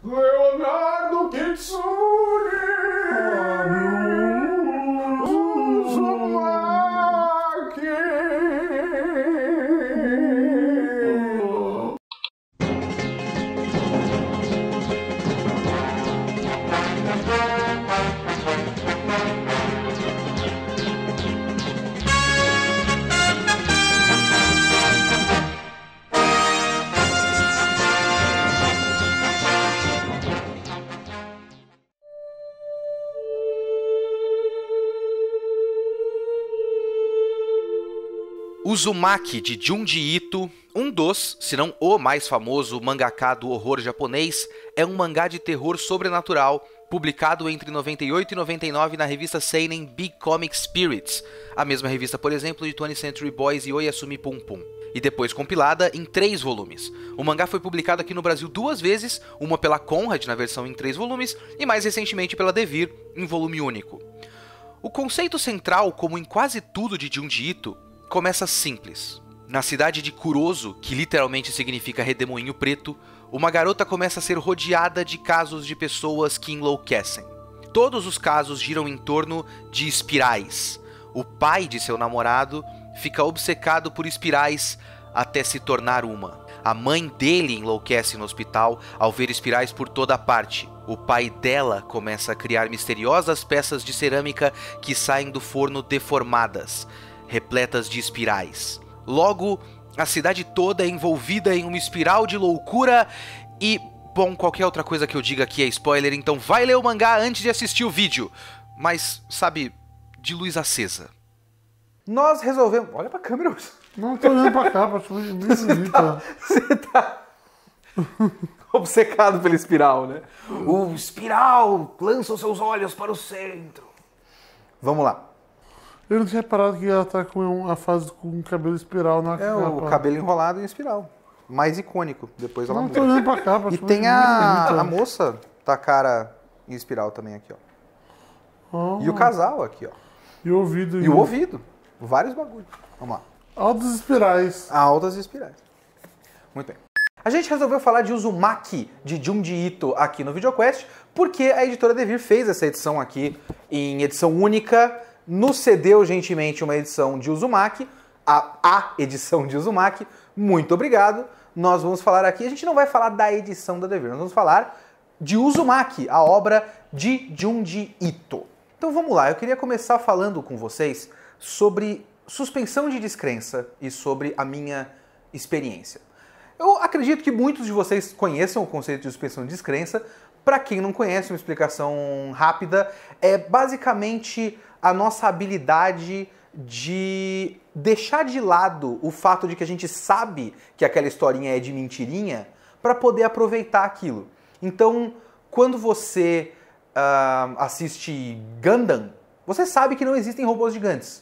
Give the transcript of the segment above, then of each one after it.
Leonardo Kitsune! Uzumaki, de Junji Ito, um dos, se não o mais famoso mangaka do horror japonês, é um mangá de terror sobrenatural publicado entre 98 e 99 na revista seinen Big Comic Spirits, a mesma revista, por exemplo, de 20th Century Boys e Oyasumi Pum Pum, e depois compilada em 3 volumes. O mangá foi publicado aqui no Brasil 2 vezes, uma pela Conrad na versão em 3 volumes e mais recentemente pela Devir em volume único. O conceito central, como em quase tudo de Junji Ito, começa simples. Na cidade de Kuroso, que literalmente significa redemoinho preto, uma garota começa a ser rodeada de casos de pessoas que enlouquecem. Todos os casos giram em torno de espirais. O pai de seu namorado fica obcecado por espirais até se tornar uma. A mãe dele enlouquece no hospital ao ver espirais por toda parte. O pai dela começa a criar misteriosas peças de cerâmica que saem do forno deformadas, repletas de espirais. Logo, a cidade toda é envolvida em uma espiral de loucura e, bom, qualquer outra coisa que eu diga aqui é spoiler, então vai ler o mangá antes de assistir o vídeo. Mas, sabe, de luz acesa. Nós resolvemos... Olha pra câmera. Não, tô olhando pra cá, pra Você tá obcecado pela espiral, né? O espiral lança os seus olhos para o centro. Vamos lá. Eu não tinha reparado que ela tá com a fase com cabelo espiral na É o cabelo enrolado em espiral. Mais icônico. Depois ela Não, muda. tô olhando pra cá. E tem a moça da cara em espiral também aqui, ó. Oh. E o casal aqui, ó. E o ouvido. E o ouvido. Vários bagulhos. Vamos lá. Altas espirais. Altas espirais. Muito bem. A gente resolveu falar de Uzumaki, de Junji Ito, aqui no VideoQuest, porque a editora Devir fez essa edição aqui em edição única, nos cedeu gentilmente uma edição de Uzumaki, a edição de Uzumaki. Muito obrigado. Nós vamos falar aqui, a gente não vai falar da edição da Devir, nós vamos falar de Uzumaki, a obra de Junji Ito. Então vamos lá, eu queria começar falando com vocês sobre suspensão de descrença e sobre a minha experiência. Eu acredito que muitos de vocês conheçam o conceito de suspensão de descrença. Para quem não conhece, uma explicação rápida, é basicamente a nossa habilidade de deixar de lado o fato de que a gente sabe que aquela historinha é de mentirinha para poder aproveitar aquilo. Então, quando você assiste Gundam, você sabe que não existem robôs gigantes,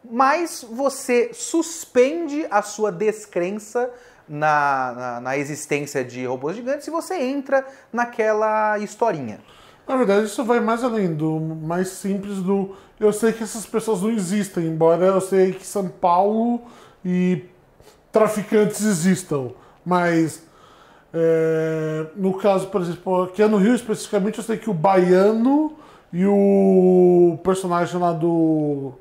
mas você suspende a sua descrença na existência de robôs gigantes e você entra naquela historinha. Na verdade, isso vai mais além do mais simples do... Eu sei que essas pessoas não existem, embora eu sei que São Paulo e traficantes existam. Mas, no caso, por exemplo, aqui no Rio especificamente, eu sei que o Baiano e o personagem lá do...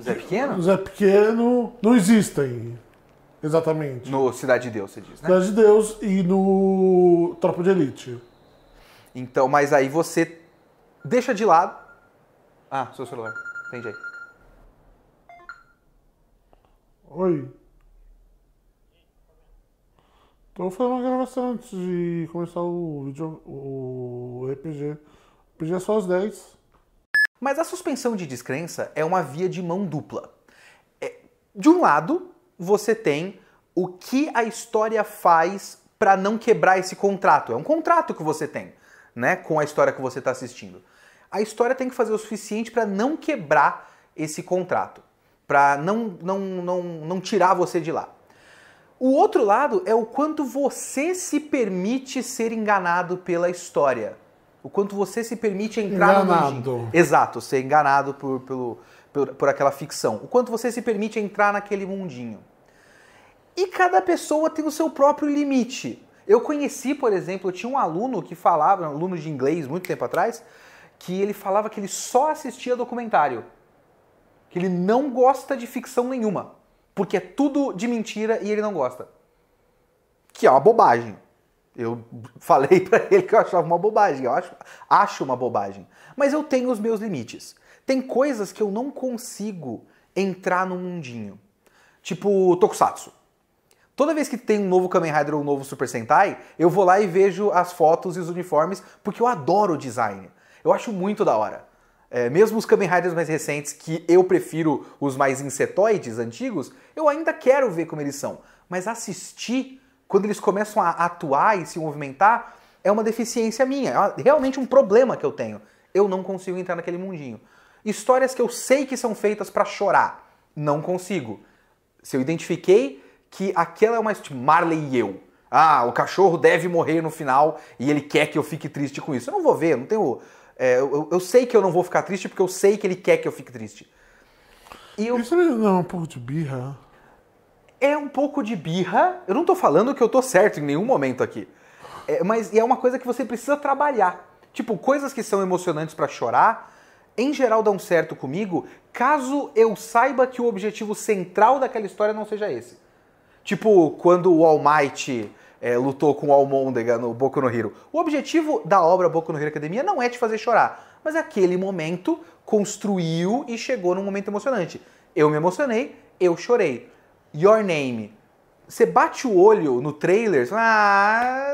Zé Pequeno? Zé Pequeno não existem. Exatamente. No Cidade de Deus, você diz, né? Cidade de Deus e no Tropa de Elite. Então, mas aí você deixa de lado... Ah, seu celular. Entendi aí. Oi. Tô fazendo uma gravação antes de começar o vídeo, o RPG. O RPG é só às 10. Mas a suspensão de descrença é uma via de mão dupla. De um lado, você tem o que a história faz para não quebrar esse contrato. É um contrato que você tem, né, com a história que você está assistindo. A história tem que fazer o suficiente para não quebrar esse contrato, para não tirar você de lá. O outro lado é o quanto você se permite ser enganado pela história. O quanto você se permite entrar no mundinho. Exato, ser enganado por aquela ficção. O quanto você se permite entrar naquele mundinho. E cada pessoa tem o seu próprio limite. Eu conheci, por exemplo, eu tinha um aluno que falava, um aluno de inglês muito tempo atrás, que ele falava que ele só assistia documentário. Que ele não gosta de ficção nenhuma. Porque é tudo de mentira e ele não gosta. Que é uma bobagem. Eu falei pra ele que eu achava uma bobagem. Eu acho uma bobagem. Mas eu tenho os meus limites. Tem coisas que eu não consigo entrar no mundinho. Tipo Tokusatsu. Toda vez que tem um novo Kamen Rider ou um novo Super Sentai, eu vou lá e vejo as fotos e os uniformes, porque eu adoro o design. Eu acho muito da hora. Mesmo os Kamen Riders mais recentes, que eu prefiro os mais insetoides, antigos, eu ainda quero ver como eles são. Mas assistir, quando eles começam a atuar e se movimentar, é uma deficiência minha. É realmente um problema que eu tenho. Eu não consigo entrar naquele mundinho. Histórias que eu sei que são feitas pra chorar, não consigo. Se eu identifiquei que aquela é uma... Tipo, Marley e eu. Ah, o cachorro deve morrer no final e ele quer que eu fique triste com isso. Eu não vou ver, eu não tenho... eu sei que eu não vou ficar triste porque eu sei que ele quer que eu fique triste. Isso não é um pouco de birra? É um pouco de birra. Eu não tô falando que eu tô certo em nenhum momento aqui. Mas é uma coisa que você precisa trabalhar. Tipo, coisas que são emocionantes pra chorar, em geral dão certo comigo, caso eu saiba que o objetivo central daquela história não seja esse. Tipo, quando o All Might lutou com o Almôndega no Boku no Hero. O objetivo da obra Boku no Hero Academia não é te fazer chorar, mas aquele momento construiu e chegou num momento emocionante. Eu me emocionei, eu chorei. Your Name. Você bate o olho no trailer,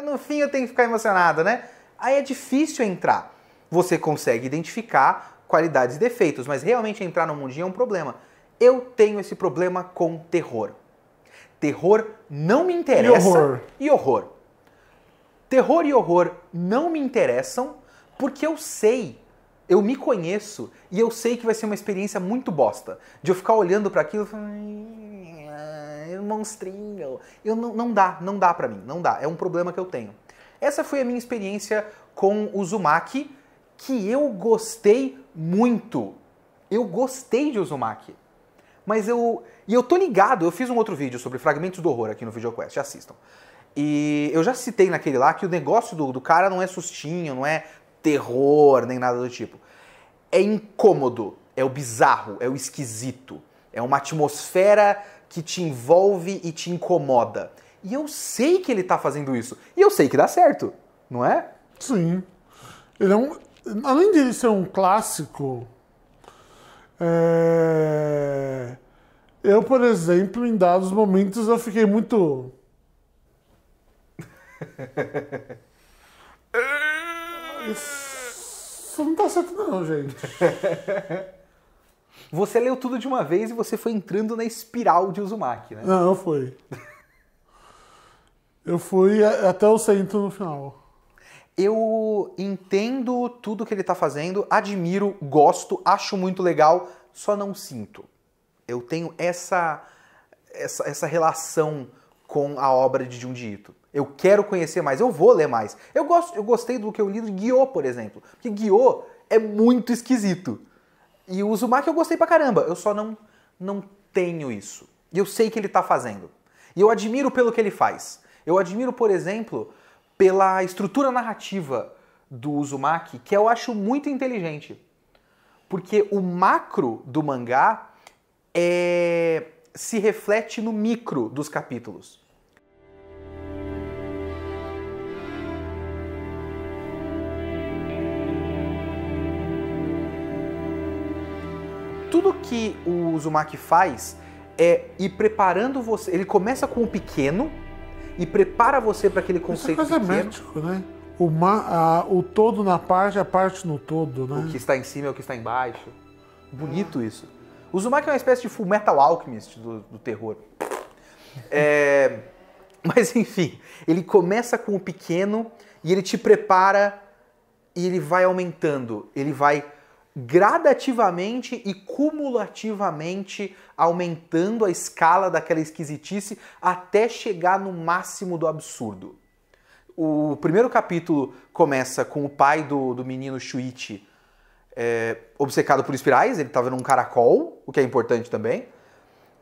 no fim eu tenho que ficar emocionado, né? Aí é difícil entrar. Você consegue identificar qualidades e defeitos, mas realmente entrar no mundinho é um problema. Eu tenho esse problema com terror. Terror não me interessa. E horror. Terror e horror não me interessam porque eu me conheço e eu sei que vai ser uma experiência muito bosta. De eu ficar olhando pra aquilo e falar, monstrinho. Não dá pra mim, não dá. É um problema que eu tenho. Essa foi a minha experiência com o Uzumaki, que eu gostei muito. Eu gostei de Uzumaki. Mas eu tô ligado, eu fiz um outro vídeo sobre fragmentos do horror aqui no VideoQuest, assistam. E eu já citei naquele lá que o negócio do cara não é sustinho, não é terror, nem nada do tipo. É incômodo, é o bizarro, é o esquisito. É uma atmosfera que te envolve e te incomoda. E eu sei que ele tá fazendo isso. E eu sei que dá certo, não é? Sim. Ele além de ele ser um clássico... Eu, por exemplo, em dados momentos eu fiquei muito... Isso não tá certo não, gente. Você leu tudo de uma vez e você foi entrando na espiral de Uzumaki, né? Não, eu fui. Eu fui até o centro no final. Eu entendo tudo que ele tá fazendo, admiro, gosto, acho muito legal, só não sinto. Eu tenho essa relação com a obra de Junji Ito. Eu quero conhecer mais, eu vou ler mais. Eu gostei do que eu li de Gyo, por exemplo. Porque Gyo é muito esquisito. E o Uzumaki eu gostei pra caramba. Eu só não tenho isso. E eu sei que ele tá fazendo. E eu admiro pelo que ele faz. Eu admiro, por exemplo, pela estrutura narrativa do Uzumaki, que eu acho muito inteligente. Porque o macro do mangá se reflete no micro dos capítulos. Tudo que o Uzumaki faz é ir preparando você. Ele começa com o pequeno e prepara você para aquele conceito pequeno. Isso é médico, né? O todo na parte, a parte no todo, né? O que está em cima é o que está embaixo. Bonito isso. O Uzumaki é uma espécie de Fullmetal Alchemist do terror. Mas enfim, ele começa com o pequeno e ele te prepara e ele vai aumentando. Ele vai gradativamente e cumulativamente aumentando a escala daquela esquisitice até chegar no máximo do absurdo. O primeiro capítulo começa com o pai do menino Shuichi obcecado por espirais, ele estava num caracol, o que é importante também,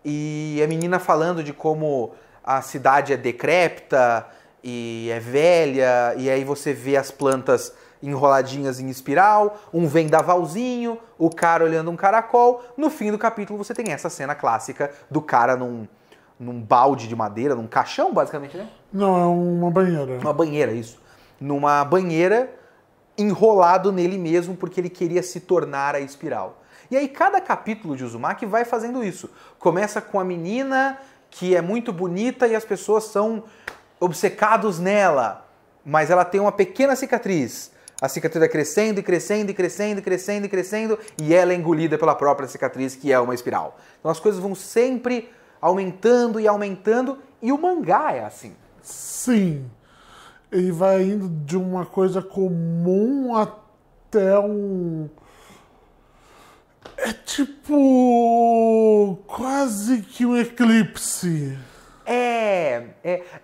e a menina falando de como a cidade é decrépita e é velha, e aí você vê as plantas enroladinhas em espiral, um vendavalzinho, o cara olhando um caracol. No fim do capítulo você tem essa cena clássica do cara num balde de madeira, num caixão, basicamente, né? Não, é uma banheira. Uma banheira, isso. Numa banheira, enrolado nele mesmo, porque ele queria se tornar a espiral. E aí cada capítulo de Uzumaki vai fazendo isso. Começa com a menina que é muito bonita e as pessoas são obcecados nela, mas ela tem uma pequena cicatriz. A cicatriz vai crescendo e crescendo e crescendo e crescendo e crescendo, e ela é engolida pela própria cicatriz, que é uma espiral. Então as coisas vão sempre aumentando e aumentando, e o mangá é assim. Sim. Ele vai indo de uma coisa comum até um... É tipo... quase que um eclipse. É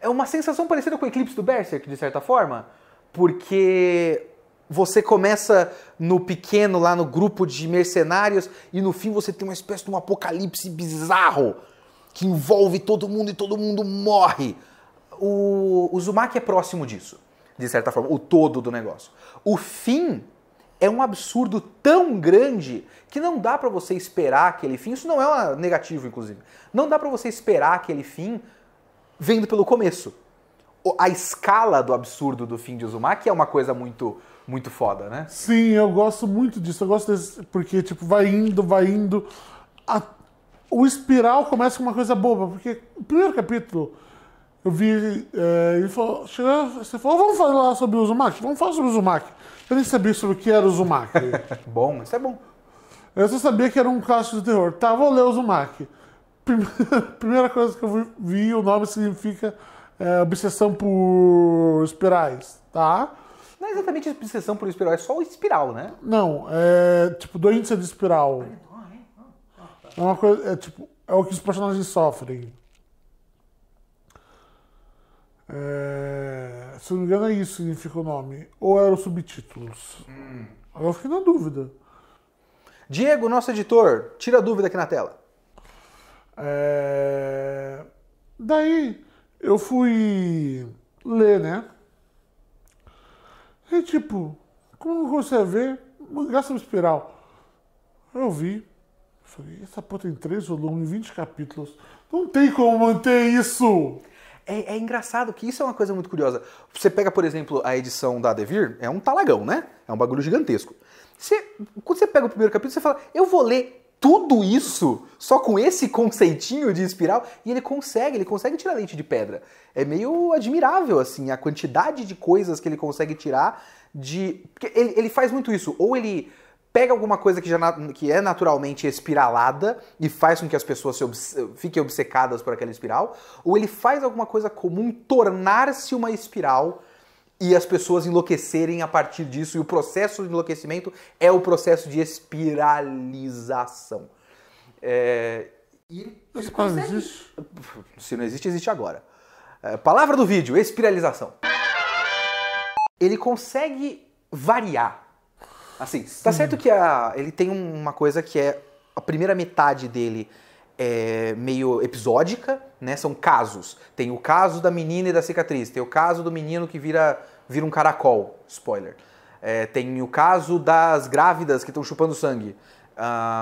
uma sensação parecida com o Eclipse do Berserk, de certa forma, porque você começa no pequeno, lá no grupo de mercenários, e no fim você tem uma espécie de um apocalipse bizarro, que envolve todo mundo e todo mundo morre. O Uzumaki é próximo disso, de certa forma, o todo do negócio. O fim é um absurdo tão grande que não dá pra você esperar aquele fim. Isso não é negativo, inclusive. Não dá pra você esperar aquele fim vendo pelo começo. A escala do absurdo do fim de Uzumaki é uma coisa muito, muito foda, né? Sim, eu gosto muito disso. Eu gosto desse, porque tipo, vai indo, vai indo. O espiral começa com uma coisa boba, porque o primeiro capítulo eu vi, ele falou, você falou, vamos falar sobre o Uzumaki? Vamos falar sobre o Uzumaki. Eu nem sabia sobre o que era o Uzumaki. Bom, isso é bom. Eu só sabia que era um clássico de terror. Tá, vou ler o Uzumaki. Primeira coisa que eu vi, o nome significa obsessão por espirais, tá? Não é exatamente obsessão por espiral, é só o espiral, né? Não, é tipo doença de espiral. É uma coisa, é o que os personagens sofrem. Se eu não me engano é isso que significa o nome. Ou eram os subtítulos. Agora eu fiquei na dúvida. Diego, nosso editor, tira a dúvida aqui na tela. Daí eu fui ler, né? E tipo, como eu comecei a ver, mangá sobre espiral. Eu vi. Falei, essa porra tem 3 volumes, 20 capítulos. Não tem como manter isso! É engraçado que isso é uma coisa muito curiosa. Você pega, por exemplo, a edição da Devir, é um talagão, né? É um bagulho gigantesco. Quando você pega o primeiro capítulo, você fala, eu vou ler tudo isso só com esse conceitinho de espiral? E ele consegue tirar leite de pedra. É meio admirável, assim, a quantidade de coisas que ele consegue tirar de... Porque ele faz muito isso. Ou ele pega alguma coisa que é naturalmente espiralada e faz com que as pessoas fiquem obcecadas por aquela espiral, ou ele faz alguma coisa comum tornar-se uma espiral e as pessoas enlouquecerem a partir disso, e o processo de enlouquecimento é o processo de espiralização. E ele consegue... existe? Se não existe, existe agora. Palavra do vídeo, espiralização. Ele consegue variar. Assim, tá certo que ele tem uma coisa que é... A primeira metade dele é meio episódica, né? São casos. Tem o caso da menina e da cicatriz. Tem o caso do menino que vira um caracol. Spoiler. Tem o caso das grávidas que estão chupando sangue.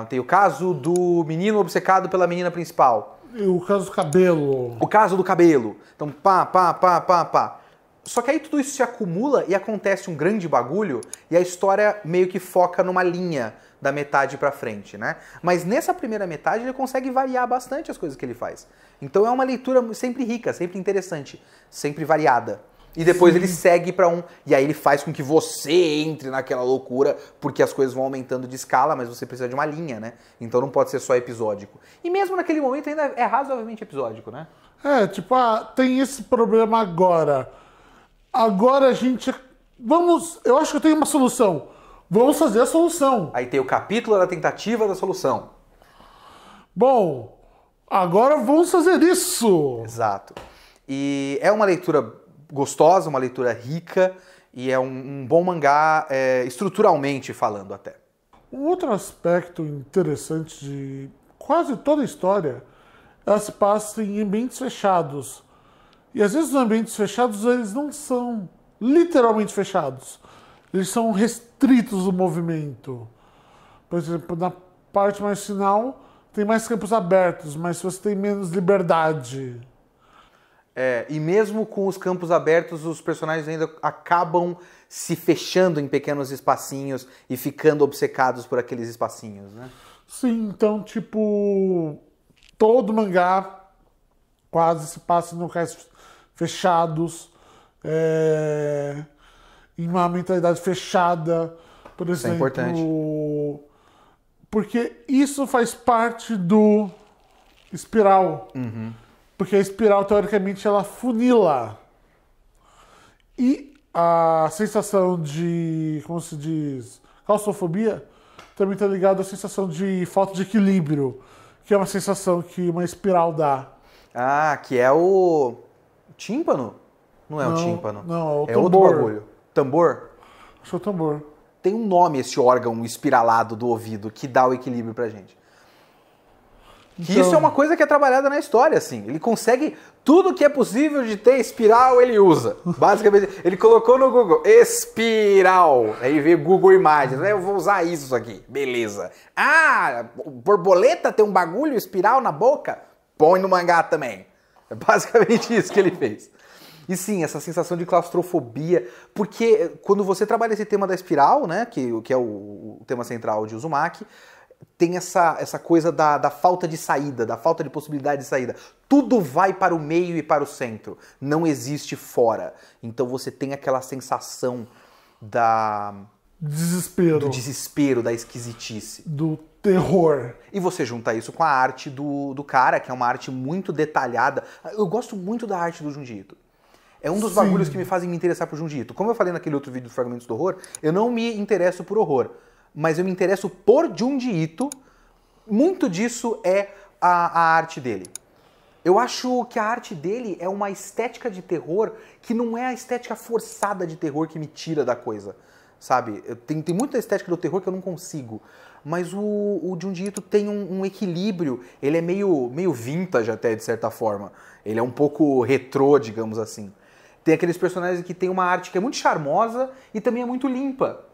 Tem o caso do menino obcecado pela menina principal. E o caso do cabelo. O caso do cabelo. Então, pá. Só que aí tudo isso se acumula e acontece um grande bagulho e a história meio que foca numa linha da metade pra frente, né? Mas nessa primeira metade ele consegue variar bastante as coisas que ele faz. Então é uma leitura sempre rica, sempre interessante, sempre variada. E depois ele segue pra e aí ele faz com que você entre naquela loucura, porque as coisas vão aumentando de escala, mas você precisa de uma linha, né? Então não pode ser só episódico. E mesmo naquele momento ainda é razoavelmente episódico, né? Tem esse problema agora. Agora a gente... eu acho que eu tenho uma solução. Vamos fazer a solução. Aí tem o capítulo da tentativa da solução. Bom, agora vamos fazer isso. Exato. E é uma leitura gostosa, uma leitura rica, e é um bom mangá estruturalmente falando até. Um outro aspecto interessante de quase toda a história, ela se passa em ambientes fechados. E às vezes os ambientes fechados, eles não são literalmente fechados. Eles são restritos do movimento. Por exemplo, na parte mais final, tem mais campos abertos, mas você tem menos liberdade. E mesmo com os campos abertos, os personagens ainda acabam se fechando em pequenos espacinhos e ficando obcecados por aqueles espacinhos, né? Sim, então, tipo, todo mangá quase se passa em locais fechados, em uma mentalidade fechada, por exemplo. Isso é importante. Porque isso faz parte do espiral. Uhum. Porque a espiral, teoricamente, ela funila. E a sensação de, como se diz, claustrofobia, também está ligado à sensação de falta de equilíbrio, que é uma sensação que uma espiral dá. Ah, que é o tímpano? Não é o tímpano. Não, é o tambor. É outro bagulho. Tambor? Acho que é o tambor. Tem um nome esse órgão espiralado do ouvido que dá o equilíbrio pra gente. Que Então, isso é uma coisa que é trabalhada na história, assim. Ele consegue tudo que é possível de ter espiral, ele usa. Basicamente, ele colocou no Google, espiral. Aí veio Google Imagens. Eu vou usar isso aqui. Beleza. Ah, borboleta tem um bagulho espiral na boca? Põe no mangá também. É basicamente isso que ele fez. E sim, essa sensação de claustrofobia, porque quando você trabalha esse tema da espiral, né, que é o tema central de Uzumaki, tem essa coisa da falta de saída, da falta de possibilidade de saída. Tudo vai para o meio e para o centro, não existe fora. Então você tem aquela sensação desespero. do desespero, da esquisitice. Do terror. E você junta isso com a arte do cara, que é uma arte muito detalhada. Eu gosto muito da arte do Junji Ito. É um dos bagulhos que me fazem me interessar por Junji Ito. Como eu falei naquele outro vídeo dos Fragmentos do Horror, eu não me interesso por horror, mas eu me interesso por Junji Ito. Muito disso é a arte dele. Eu acho que a arte dele é uma estética de terror que não é a estética forçada de terror que me tira da coisa, sabe? Tem muita estética do terror que eu não consigo. Mas o Junji Ito tem um equilíbrio, ele é meio vintage até, de certa forma. Ele é um pouco retrô, digamos assim. Tem aqueles personagens que tem uma arte que é muito charmosa e também é muito limpa.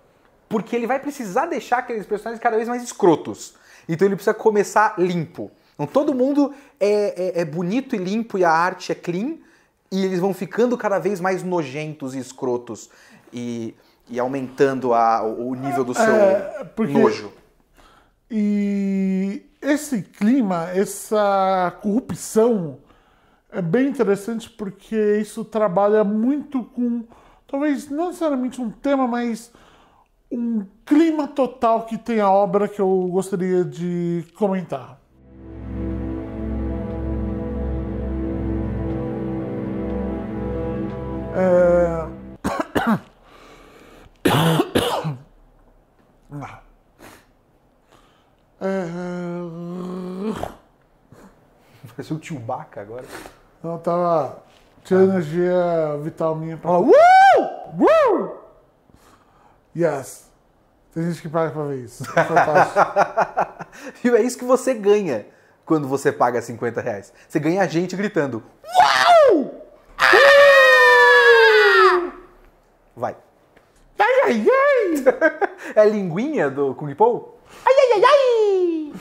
Porque ele vai precisar deixar aqueles personagens cada vez mais escrotos. Então ele precisa começar limpo. Então todo mundo é bonito e limpo e a arte é clean. E eles vão ficando cada vez mais nojentos e escrotos. E aumentando o nível do seu nojo. E esse clima, essa corrupção é bem interessante porque isso trabalha muito com, talvez não necessariamente um tema, mas um clima total que tem a obra que eu gostaria de comentar. Parece o Chewbacca agora. Eu tava tirando energia vital minha pra... Yes. Tem gente que paga pra ver isso. É fantástico. É isso que você ganha quando você paga R$50. Você ganha a gente gritando. Uau! Vai. Ai, ai, ai! É a linguinha do Kung Po? Ai, ai, ai, ai!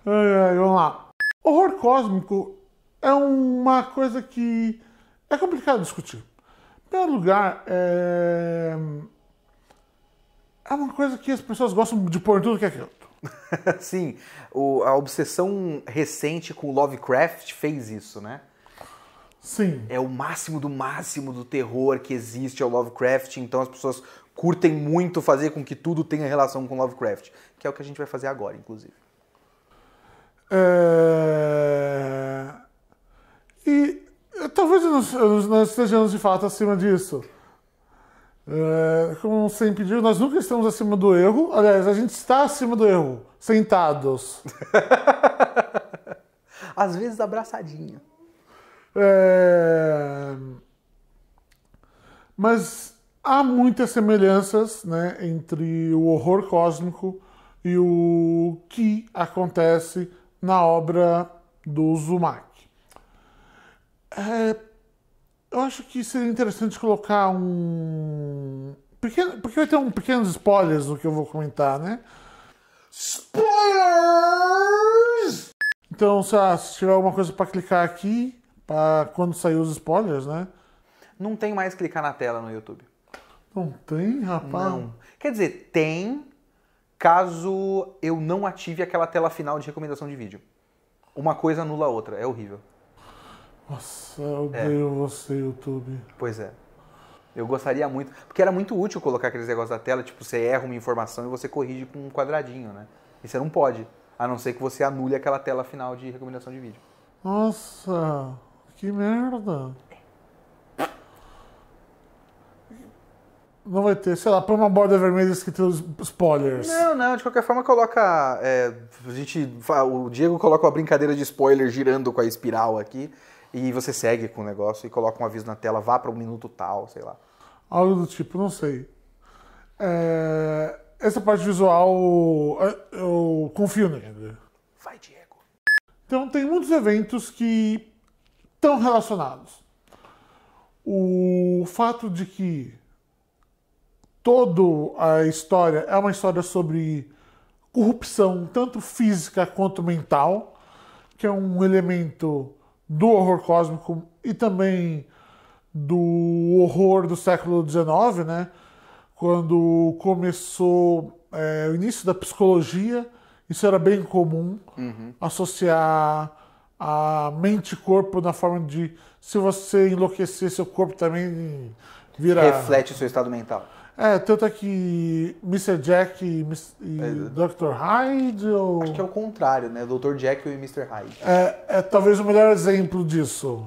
Ai, ai, vamos lá. Horror cósmico é uma coisa que é complicado discutir. Em primeiro lugar, é uma coisa que as pessoas gostam de pôr em tudo que é canto. Sim, a obsessão recente com Lovecraft fez isso, né? Sim. É o máximo do terror que existe ao Lovecraft, então as pessoas curtem muito fazer com que tudo tenha relação com Lovecraft, que é o que a gente vai fazer agora, inclusive. E talvez nós estejamos de fato acima disso. Como sempre digo, nós nunca estamos acima do erro. Aliás, a gente está acima do erro, sentados. Às vezes abraçadinho. Mas há muitas semelhanças, né, entre o horror cósmico e o que acontece na obra do Uzumaki. Eu acho que seria interessante colocar um pequeno, porque vai ter pequenos spoilers no que eu vou comentar, né? Spoilers! Então, se tiver alguma coisa para clicar aqui, para quando sair os spoilers, né? Não tem mais clicar na tela no YouTube. Não tem, rapaz? Não. Quer dizer, tem caso eu não ative aquela tela final de recomendação de vídeo. Uma coisa anula a outra, é horrível. Nossa, eu odeio você, YouTube. Pois é. Eu gostaria muito, porque era muito útil colocar aqueles negócios da tela, tipo, você erra uma informação e você corrige com um quadradinho, né? E você não pode, a não ser que você anule aquela tela final de recomendação de vídeo. Nossa, que merda. Não vai ter, sei lá, põe uma borda vermelha escrito spoilers. Não, de qualquer forma coloca, o Diego coloca uma brincadeira de spoiler girando com a espiral aqui, e você segue com o negócio e coloca um aviso na tela, vá para um minuto tal, sei lá. Algo do tipo, não sei. Essa parte visual, eu confio nele. Vai, Diego. Então tem muitos eventos que estão relacionados. O fato de que toda a história é uma história sobre corrupção, tanto física quanto mental, que é um elemento do horror cósmico e também do horror do século XIX, né? Quando começou o início da psicologia, isso era bem comum, associar a mente e corpo na forma de, se você enlouquecer, seu corpo também vira... Reflete o seu estado mental. Tanto é que Mr. Jack e Dr. Hyde... Acho que é o contrário, né? Dr. Jekyll e Mr. Hyde. É talvez o melhor exemplo disso.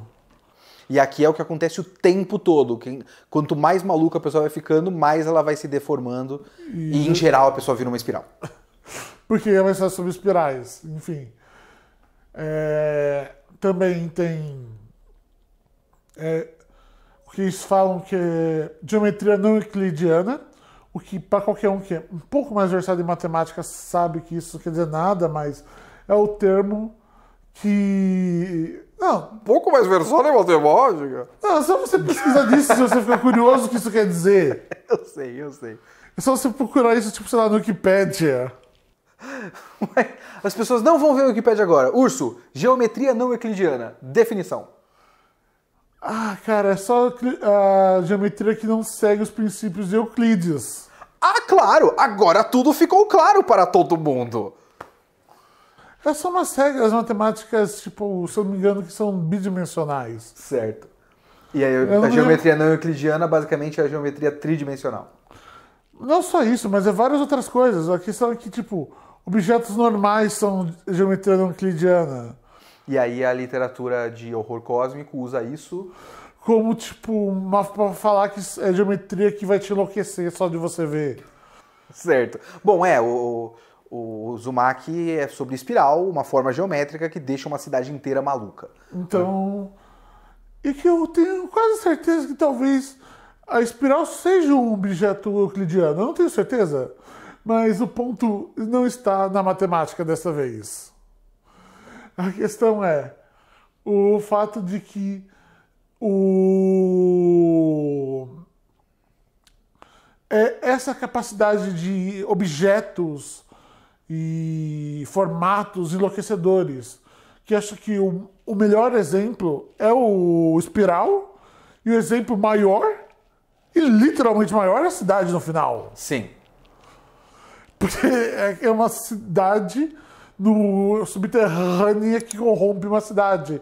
E aqui é o que acontece o tempo todo. Quanto mais maluca a pessoa vai ficando, mais ela vai se deformando. E em geral, a pessoa vira uma espiral. Porque vai ser sobre espirais, enfim. Também tem... o que eles falam que é geometria não euclidiana, o que para qualquer um que é um pouco mais versado em matemática sabe que isso quer dizer nada, mas é o termo que... Não, Um pouco mais versado em matemática? não, é só você pesquisar disso se você ficar curioso o que isso quer dizer. Eu sei. É só você procurar isso, tipo, sei lá, no Wikipedia. As pessoas não vão ver o Wikipedia agora. Urso, geometria não euclidiana. Definição. Cara, é só a geometria que não segue os princípios de Euclides. Ah, claro! Agora tudo ficou claro para todo mundo. É só umas regras matemáticas, tipo, se eu não me engano, que são bidimensionais. Certo. E aí, a geometria não euclidiana basicamente é a geometria tridimensional. Não só isso, mas é várias outras coisas. A questão é que, tipo, objetos normais são geometria não euclidiana. E aí a literatura de horror cósmico usa isso como, tipo, pra falar que é geometria que vai te enlouquecer só de você ver. Certo. Bom, o Uzumaki é sobre espiral, uma forma geométrica que deixa uma cidade inteira maluca. Então... E que eu tenho quase certeza que talvez a espiral seja um objeto euclidiano. Eu não tenho certeza, mas o ponto não está na matemática dessa vez. A questão é o fato de que essa capacidade de objetos e formatos enlouquecedores, que acho que o melhor exemplo é o espiral, e o exemplo maior, e literalmente maior, é a cidade no final. Sim. Porque é uma cidade no subterrânea que corrompe uma cidade.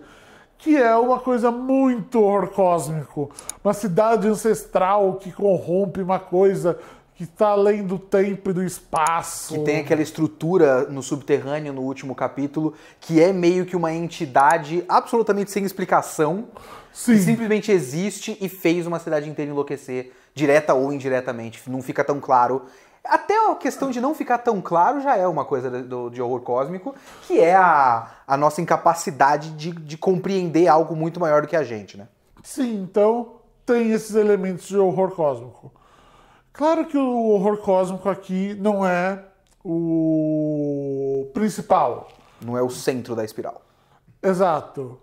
Que é uma coisa muito horror cósmico. Uma cidade ancestral que corrompe uma coisa que está além do tempo e do espaço. Que tem aquela estrutura no subterrâneo no último capítulo, que é meio que uma entidade absolutamente sem explicação, Sim. que simplesmente existe e fez uma cidade inteira enlouquecer, direta ou indiretamente. Não fica tão claro. Até a questão de não ficar tão claro já é uma coisa de horror cósmico, que é a nossa incapacidade de compreender algo muito maior do que a gente, né? Sim, então tem esses elementos de horror cósmico. Claro que o horror cósmico aqui não é o principal. Não é o centro da espiral. Exato.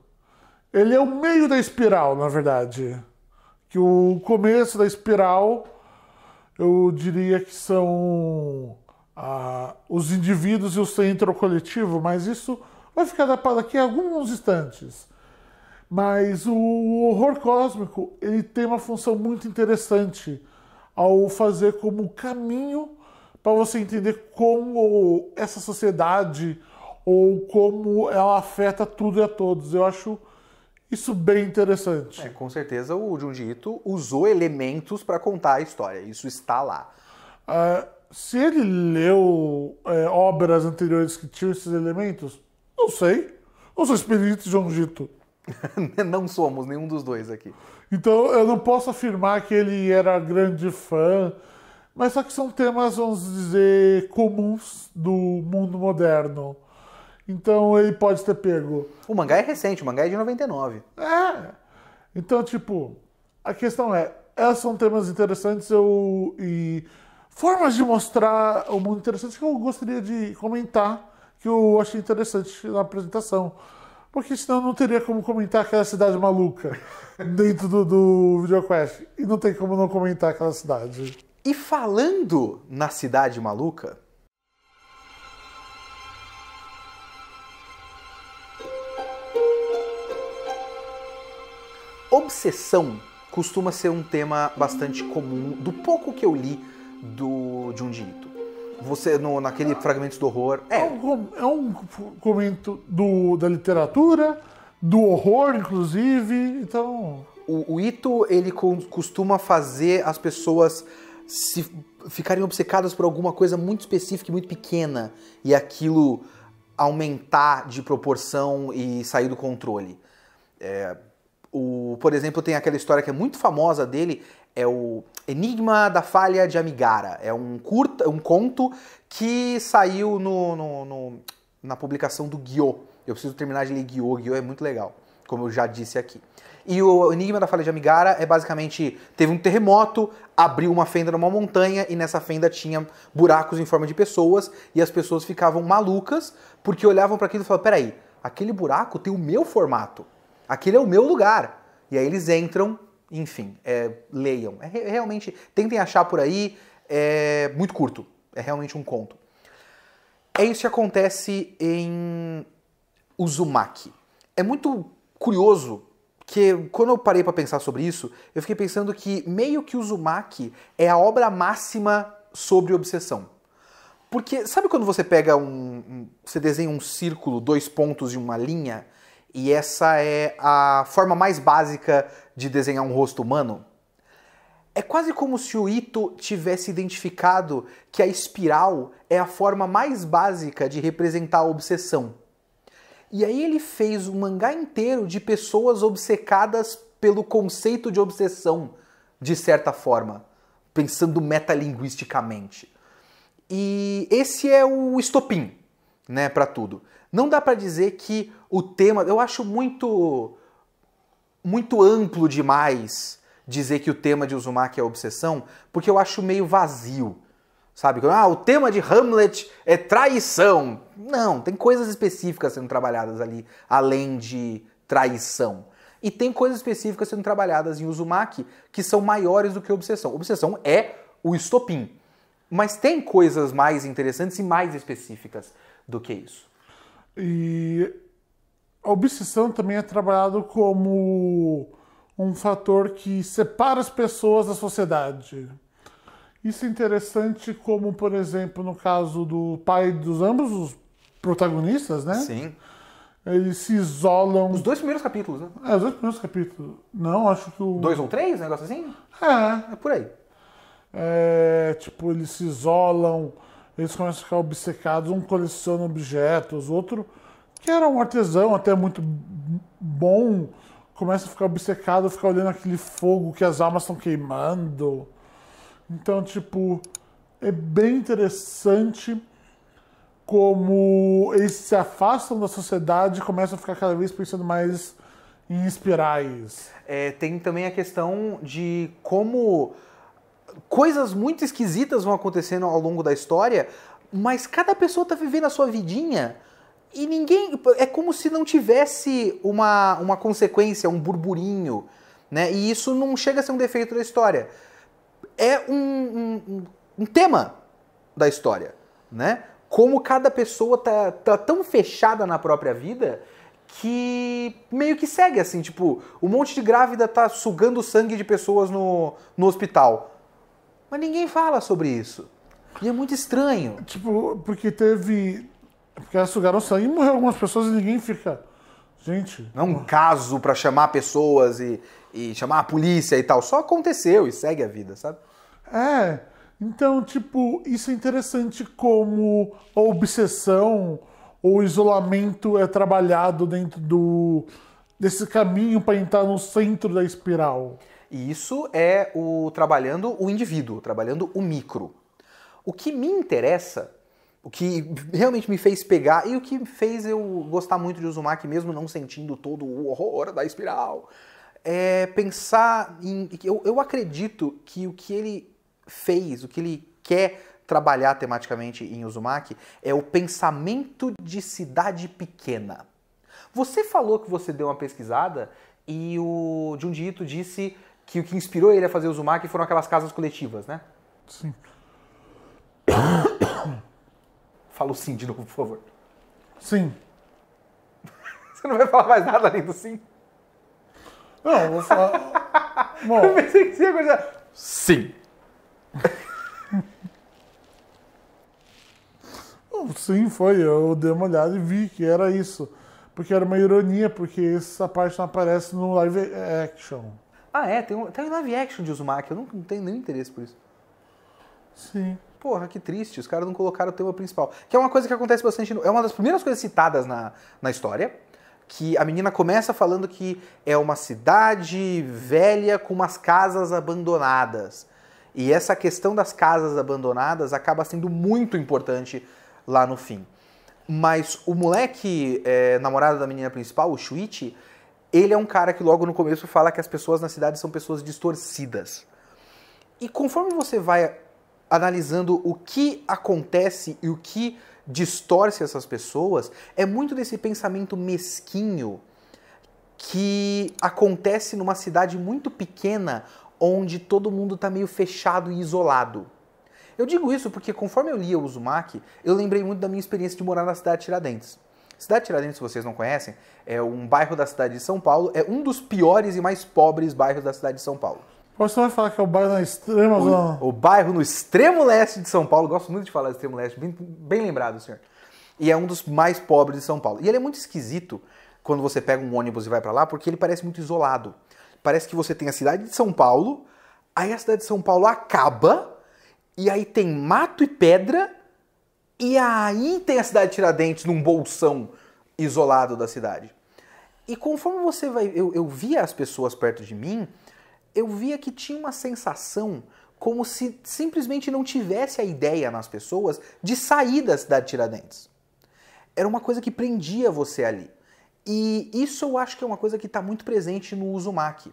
Ele é o meio da espiral, na verdade. Que o começo da espiral, eu diria que são os indivíduos e o centro coletivo, mas isso vai ficar para daqui a alguns instantes. Mas o horror cósmico, ele tem uma função muito interessante ao fazer como caminho para você entender como essa sociedade ou como ela afeta tudo e a todos. Eu acho isso bem interessante. Com certeza o Junji Ito usou elementos para contar a história. Isso está lá. Se ele leu obras anteriores que tinham esses elementos, não sei. Não sou espírito de Junji Ito. Não somos nenhum dos dois aqui. Então eu não posso afirmar que ele era grande fã, mas só que são temas, vamos dizer, comuns do mundo moderno. Então ele pode ter pego. O mangá é recente, o mangá é de 99. Então, tipo, a questão essas são temas interessantes e formas de mostrar o mundo interessante que eu gostaria de comentar, que eu achei interessante na apresentação. Porque senão não teria como comentar aquela cidade maluca dentro do VideoQuest. E não tem como não comentar aquela cidade. E falando na cidade maluca, obsessão costuma ser um tema bastante comum, do pouco que eu li do Junji Ito. Você, naquele Fragmentos do Horror... É um comento da literatura, do horror, inclusive, então... O Ito, ele costuma fazer as pessoas ficarem obcecadas por alguma coisa muito específica e muito pequena, e aquilo aumentar de proporção e sair do controle. Por exemplo, tem aquela história que é muito famosa dele, é o Enigma da Falha de Amigara. É um conto que saiu na publicação do Guiô. Eu preciso terminar de ler Guiô. Guiô é muito legal, como eu já disse aqui. E o Enigma da Falha de Amigara é basicamente, teve um terremoto, abriu uma fenda numa montanha e nessa fenda tinha buracos em forma de pessoas e as pessoas ficavam malucas porque olhavam para aquilo e falavam, peraí, aquele buraco tem o meu formato, aquele é o meu lugar. E aí eles entram, enfim, leiam. Realmente, tentem achar por aí, é muito curto, é realmente um conto. É isso que acontece em Uzumaki. É muito curioso que quando eu parei para pensar sobre isso, eu fiquei pensando que meio que Uzumaki é a obra máxima sobre obsessão. Porque sabe quando você pega você desenha um círculo, 2 pontos e uma linha, e essa é a forma mais básica de desenhar um rosto humano? É quase como se o Ito tivesse identificado que a espiral é a forma mais básica de representar a obsessão. E aí ele fez um mangá inteiro de pessoas obcecadas pelo conceito de obsessão, de certa forma, pensando metalinguisticamente. E esse é o estopim, né, para tudo. Não dá para dizer que o tema... Eu acho muito amplo demais dizer que o tema de Uzumaki é obsessão, porque eu acho meio vazio. Sabe? O tema de Hamlet é traição. Não, tem coisas específicas sendo trabalhadas ali, além de traição. E tem coisas específicas sendo trabalhadas em Uzumaki que são maiores do que obsessão. Obsessão é o estopim. Mas tem coisas mais interessantes e mais específicas do que isso. E a obsessão também é trabalhado como um fator que separa as pessoas da sociedade. Isso é interessante como, por exemplo, no caso do pai dos ambos os protagonistas, né? Sim. Eles se isolam... Os 2 primeiros capítulos, né? Os 2 primeiros capítulos. Não, acho que o... 2 ou 3, um negócio assim? É por aí. Tipo, eles se isolam, eles começam a ficar obcecados, um coleciona objetos, outro, que era um artesão até muito bom, começa a ficar obcecado, ficar olhando aquele fogo que as almas estão queimando. Então, tipo, é bem interessante como eles se afastam da sociedade e começam a ficar cada vez pensando mais em espirais. Tem também a questão de como coisas muito esquisitas vão acontecendo ao longo da história, mas cada pessoa tá vivendo a sua vidinha e ninguém... É como se não tivesse uma consequência, um burburinho. né? E isso não chega a ser um defeito da história. É um tema da história, né? Como cada pessoa tá tão fechada na própria vida que meio que segue assim, tipo, um monte de grávida tá sugando o sangue de pessoas no hospital. Mas ninguém fala sobre isso. E é muito estranho. Tipo, porque elas sugaram sangue e morreu algumas pessoas e ninguém fica... Gente... Não é um caso pra chamar pessoas e chamar a polícia e tal. Só aconteceu e segue a vida, sabe? Então, tipo, isso é interessante como a obsessão ou o isolamento é trabalhado dentro desse caminho para entrar no centro da espiral. E isso é trabalhando o indivíduo, trabalhando o micro. O que me interessa, o que realmente me fez pegar e o que fez eu gostar muito de Uzumaki, mesmo não sentindo todo o horror da espiral, é pensar em... Eu acredito que o que ele fez, o que ele quer trabalhar tematicamente em Uzumaki é o pensamento de cidade pequena. Você falou que você deu uma pesquisada e o Junji Ito disse que o que inspirou ele a fazer Uzumaki foram aquelas casas coletivas, né? Sim. Fala o sim de novo, por favor. Sim. Você não vai falar mais nada além do sim? Não, eu vou falar... Bom, Eu pensei que você ia coisa... Sim. sim, foi. Eu dei uma olhada e vi que era isso. Porque era uma ironia, porque essa parte não aparece no live action. Ah, tem live action de Uzumaki, eu não tenho nenhum interesse por isso. Sim. Porra, que triste, os caras não colocaram o tema principal. Que é uma coisa que acontece bastante, é uma das primeiras coisas citadas na história, que a menina começa falando que é uma cidade velha com umas casas abandonadas. E essa questão das casas abandonadas acaba sendo muito importante lá no fim. Mas o moleque, namorado da menina principal, o Shuichi, ele é um cara que logo no começo fala que as pessoas na cidade são pessoas distorcidas. E conforme você vai analisando o que acontece e o que distorce essas pessoas, é muito desse pensamento mesquinho que acontece numa cidade muito pequena onde todo mundo está meio fechado e isolado. Eu digo isso porque conforme eu lia o Uzumaki, eu lembrei muito da minha experiência de morar na cidade de Tiradentes. Cidade de Tiradentes, se vocês não conhecem, é um bairro da cidade de São Paulo, é um dos piores e mais pobres bairros da cidade de São Paulo. Você vai falar que é o bairro na extrema zona? O bairro no extremo leste de São Paulo, gosto muito de falar do extremo leste, bem lembrado, senhor. E é um dos mais pobres de São Paulo. E ele é muito esquisito quando você pega um ônibus e vai pra lá, porque ele parece muito isolado. Parece que você tem a cidade de São Paulo, aí a cidade de São Paulo acaba, e aí tem mato e pedra, e aí tem a cidade de Tiradentes num bolsão isolado da cidade. E conforme você vai... Eu via as pessoas perto de mim, eu via que tinha uma sensação como se simplesmente não tivesse a ideia nas pessoas de sair da cidade de Tiradentes. Era uma coisa que prendia você ali. E isso eu acho que é uma coisa que está muito presente no Uzumaki.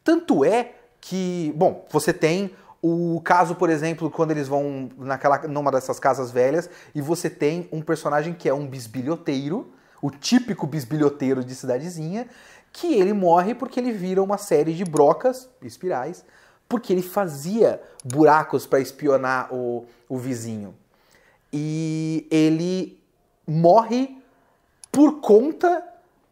Tanto é que, bom, você tem o caso, por exemplo, quando eles vão numa dessas casas velhas e você tem um personagem que é um bisbilhoteiro, o típico bisbilhoteiro de cidadezinha, que ele morre porque ele vira uma série de brocas, espirais, porque ele fazia buracos para espionar o vizinho. E ele morre por conta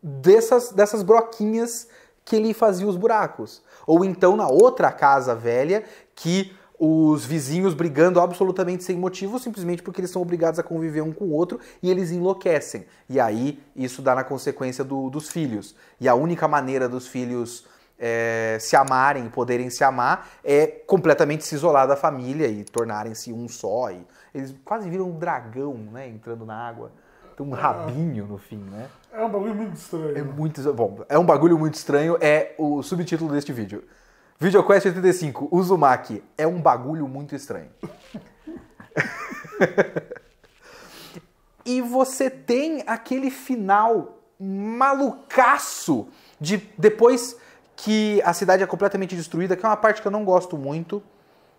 dessas broquinhas que ele fazia os buracos. Ou então na outra casa velha, que os vizinhos brigando absolutamente sem motivo, simplesmente porque eles são obrigados a conviver um com o outro e eles enlouquecem. E aí isso dá na consequência dos filhos. E a única maneira dos filhos se amarem, poderem se amar, é completamente se isolar da família e tornarem-se um só. E eles quase viram um dragão, né, entrando na água. Tem um rabinho no fim, né? É um bagulho muito estranho. É um bagulho muito estranho, é o subtítulo deste vídeo. VideoQuest 85, Uzumaki, é um bagulho muito estranho. E você tem aquele final malucaço de depois que a cidade é completamente destruída, que é uma parte que eu não gosto muito.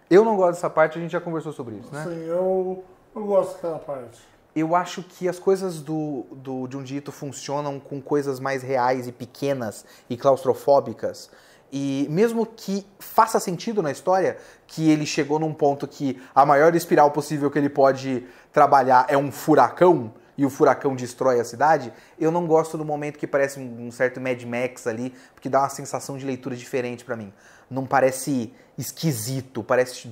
Eu não gosto dessa parte, a gente já conversou sobre isso, né? Sim, eu gosto daquela parte. Eu acho que as coisas do Junji Ito funcionam com coisas mais reais e pequenas e claustrofóbicas. E mesmo que faça sentido na história, que ele chegou num ponto que a maior espiral possível que ele pode trabalhar é um furacão, e o furacão destrói a cidade, eu não gosto do momento que parece um certo Mad Max ali, porque dá uma sensação de leitura diferente pra mim. Não parece esquisito, parece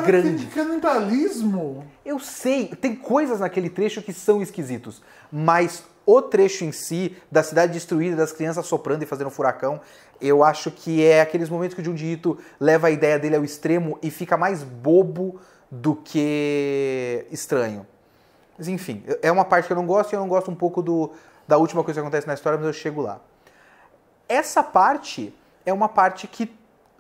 grande. Tem canibalismo. Eu sei, tem coisas naquele trecho que são esquisitos, mas o trecho em si, da cidade destruída, das crianças soprando e fazendo furacão, eu acho que é aqueles momentos que o Junji Ito leva a ideia dele ao extremo e fica mais bobo do que estranho. Mas enfim, é uma parte que eu não gosto e eu não gosto um pouco da última coisa que acontece na história, mas eu chego lá. Essa parte é uma parte que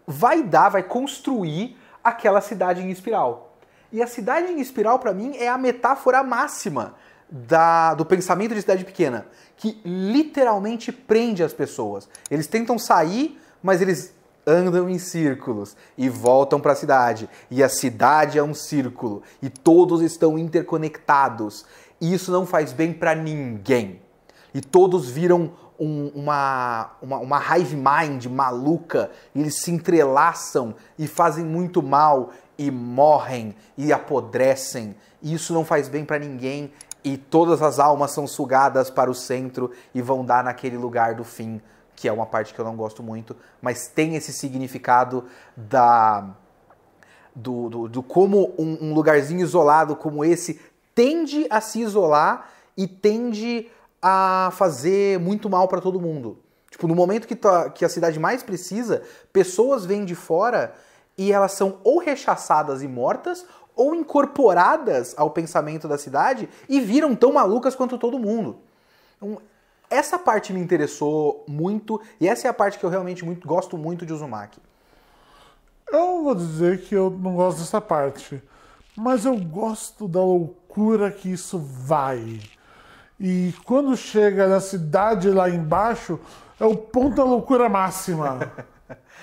vai construir aquela cidade em espiral. E a cidade em espiral, pra mim, é a metáfora máxima do pensamento de cidade pequena, que literalmente prende as pessoas. Eles tentam sair, mas eles andam em círculos e voltam para a cidade. E a cidade é um círculo e todos estão interconectados. E isso não faz bem para ninguém. E todos viram uma hive mind maluca, e eles se entrelaçam e fazem muito mal e morrem e apodrecem. E isso não faz bem para ninguém. E todas as almas são sugadas para o centro e vão dar naquele lugar do fim, que é uma parte que eu não gosto muito, mas tem esse significado do como um lugarzinho isolado como esse tende a se isolar e tende a fazer muito mal para todo mundo. Tipo, no momento que a cidade mais precisa, pessoas vêm de fora e elas são ou rechaçadas e mortas, ou incorporadas ao pensamento da cidade e viram tão malucas quanto todo mundo. Então, essa parte me interessou muito e essa é a parte que eu realmente gosto muito de Uzumaki. Eu vou dizer que eu não gosto dessa parte, mas eu gosto da loucura que isso vai. E quando chega na cidade lá embaixo, é o ponto da loucura máxima.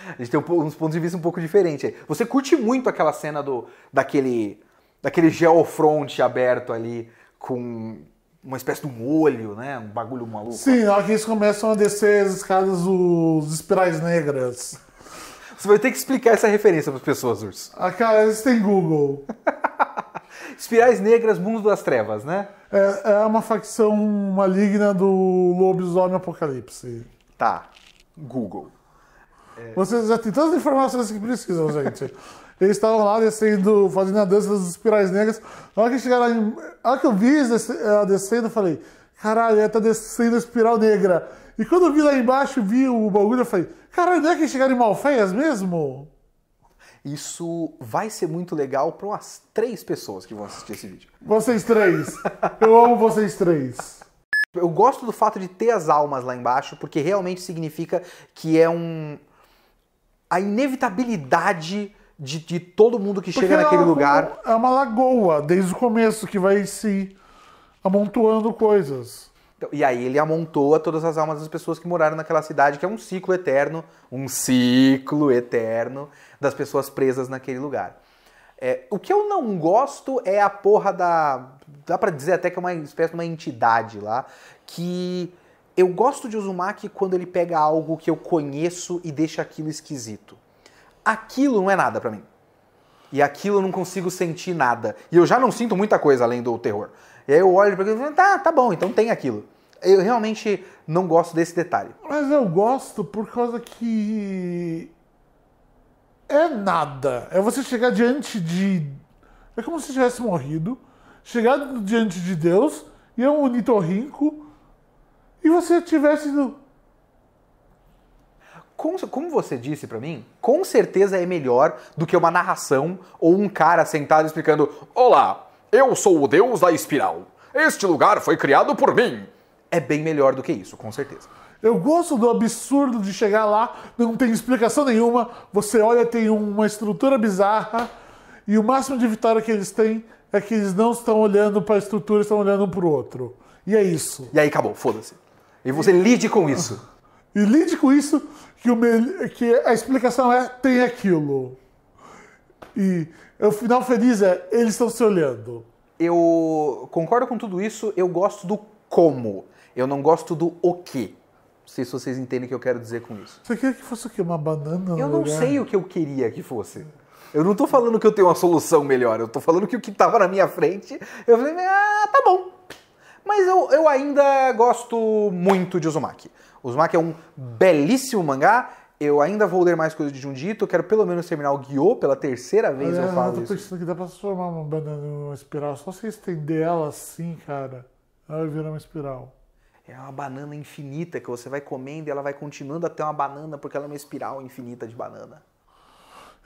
A gente tem uns pontos de vista um pouco diferentes. Você curte muito aquela cena daquele geofront aberto ali, com uma espécie de um olho, né? Um bagulho maluco. Sim, na hora que eles começam a descer as escadas dos espirais negras. Você vai ter que explicar essa referência para as pessoas, Urso. Cara, eles têm Google. Espirais negras, mundo das trevas, né? É uma facção maligna do lobisomem apocalipse. Tá. Google. Vocês já têm todas as informações que precisam, gente. Eles estavam lá descendo, fazendo a dança das espirais negras. Na hora que chegaram lá, na hora que eu vi ela descendo, eu falei, caralho, ela tá descendo a espiral negra. E quando eu vi lá embaixo, vi o bagulho, eu falei, caralho, não é que chegaram em Malfeias mesmo? Isso vai ser muito legal para umas 3 pessoas que vão assistir esse vídeo. Vocês 3. Eu amo vocês 3. Eu gosto do fato de ter as almas lá embaixo, porque realmente significa que é a inevitabilidade de todo mundo que chega naquele lugar. É uma lagoa, desde o começo, que vai se amontoando coisas. E aí ele amontoa todas as almas das pessoas que moraram naquela cidade, que é um ciclo eterno das pessoas presas naquele lugar. O que eu não gosto é a porra dá pra dizer até que é uma espécie de uma entidade lá, que eu gosto de Uzumaki quando ele pega algo que eu conheço e deixa aquilo esquisito. Aquilo não é nada pra mim. E aquilo eu não consigo sentir nada. E eu já não sinto muita coisa além do terror. E aí eu olho pra aquilo e falo, tá bom, então tem aquilo. Eu realmente não gosto desse detalhe. Mas eu gosto por causa que é nada. É você chegar diante de... É como se tivesse morrido, chegar diante de Deus, e é um ornitorrinco, e você tivesse... Como você disse pra mim, com certeza é melhor do que uma narração ou um cara sentado explicando: olá, eu sou o deus da espiral. Este lugar foi criado por mim. É bem melhor do que isso, com certeza. Eu gosto do absurdo de chegar lá, não tem explicação nenhuma, você olha, tem uma estrutura bizarra, e o máximo de vitória que eles têm é que eles não estão olhando para a estrutura, estão olhando um para o outro. E é isso. E aí acabou, foda-se. E você lide com isso. E lide com isso, que a explicação é, tem aquilo. E o final feliz é, eles estão se olhando. Eu concordo com tudo isso, eu gosto do como. Eu não gosto do o quê. sei se vocês entendem o que eu quero dizer com isso. Você queria que fosse o quê? Uma banana? Eu no não lugar? sei o que eu queria que fosse. Eu não tô falando que eu tenho uma solução melhor, eu tô falando que o que tava na minha frente, eu falei, tá bom. Mas eu ainda gosto muito de Uzumaki. Uzumaki é um belíssimo mangá, eu ainda vou ler mais coisas de Junji Ito, eu quero pelo menos terminar o Gyo, pela terceira vez eu falo tô isso. pensando que dá pra transformar uma banana numa espiral, só você estender ela assim, cara, ela vai virar uma espiral. É uma banana infinita que você vai comendo e ela vai continuando a ter uma banana porque ela é uma espiral infinita de banana.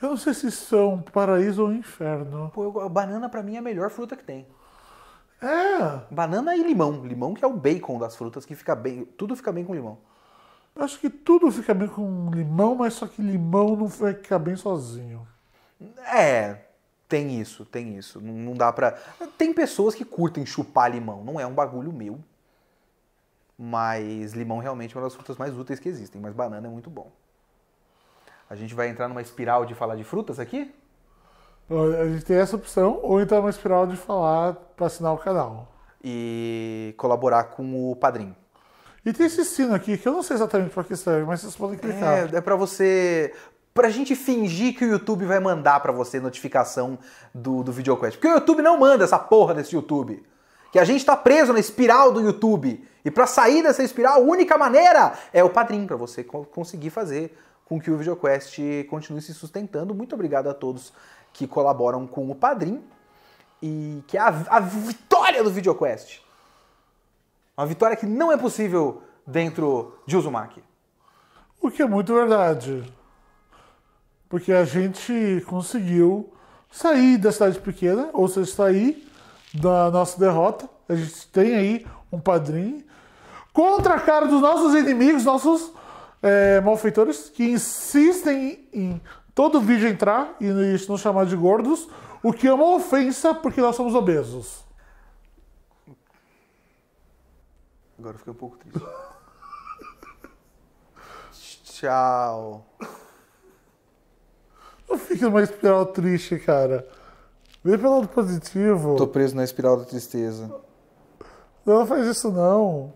Eu não sei se isso é um paraíso ou um inferno. Pô, banana pra mim é a melhor fruta que tem. É, Banana e limão. Limão que é o bacon das frutas, que fica bem. Tudo fica bem com limão. eu acho que tudo fica bem com limão, mas só que limão não vai ficar bem sozinho. É, tem isso, tem isso. Não dá pra. Tem pessoas que curtem chupar limão. Não é um bagulho meu. Mas limão realmente é uma das frutas mais úteis que existem. Mas banana é muito bom. A gente vai entrar numa espiral de falar de frutas aqui? A gente tem essa opção, ou entrar numa espiral de falar pra assinar o canal. E colaborar com o padrinho. E tem esse sino aqui, que eu não sei exatamente pra que serve, mas vocês podem clicar. É pra você. Pra gente fingir que o YouTube vai mandar pra você notificação do VideoQuest. Porque o YouTube não manda essa porra desse YouTube. Que a gente tá preso na espiral do YouTube. E pra sair dessa espiral, a única maneira é o padrinho, pra você conseguir fazer com que o VideoQuest continue se sustentando. Muito obrigado a todos que colaboram com o padrinho. E que é a vitória do VideoQuest. Uma vitória que não é possível dentro de Uzumaki. O que é muito verdade. Porque a gente conseguiu sair da cidade pequena, ou seja, sair da nossa derrota. A gente tem aí um padrinho contra a cara dos nossos inimigos, nossos malfeitores, que insistem em todo vídeo entrar e nos chamar de gordos, o que é uma ofensa porque nós somos obesos. Agora eu fiquei um pouco triste. Tchau. Não fica numa espiral triste, cara. Vê pelo lado positivo. Tô preso na espiral da tristeza. Não faz isso, não.